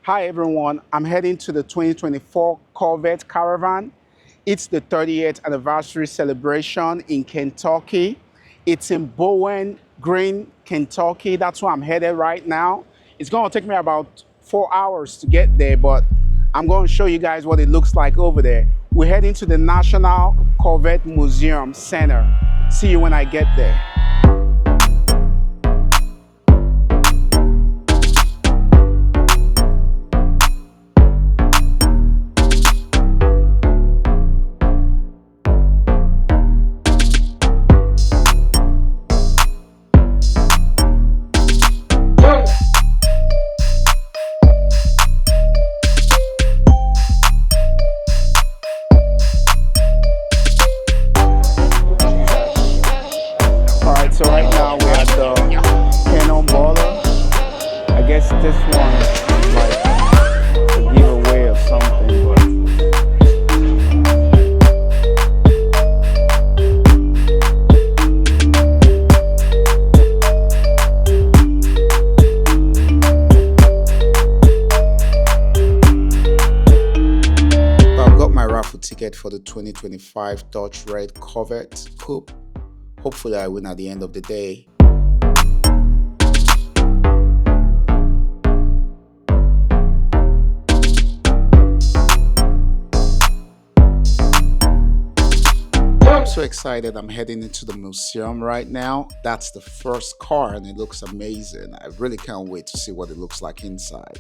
Hi everyone, I'm heading to the 2024 Corvette Caravan. It's the 30th anniversary celebration in Kentucky. It's in Bowling Green, Kentucky. That's where I'm headed right now. It's going to take me about 4 hours to get there, but I'm going to show you guys what it looks like over there. We're heading to the National Corvette Museum Center. See you when I get there. So right now we're at the Cannonballer. I guess this one is like a giveaway or something, I've got my raffle ticket for the 2025 Dodge Red Corvette Coupe. Hopefully I win at the end of the day. I'm so excited. I'm heading into the museum right now. That's the first car and it looks amazing. I really can't wait to see what it looks like inside.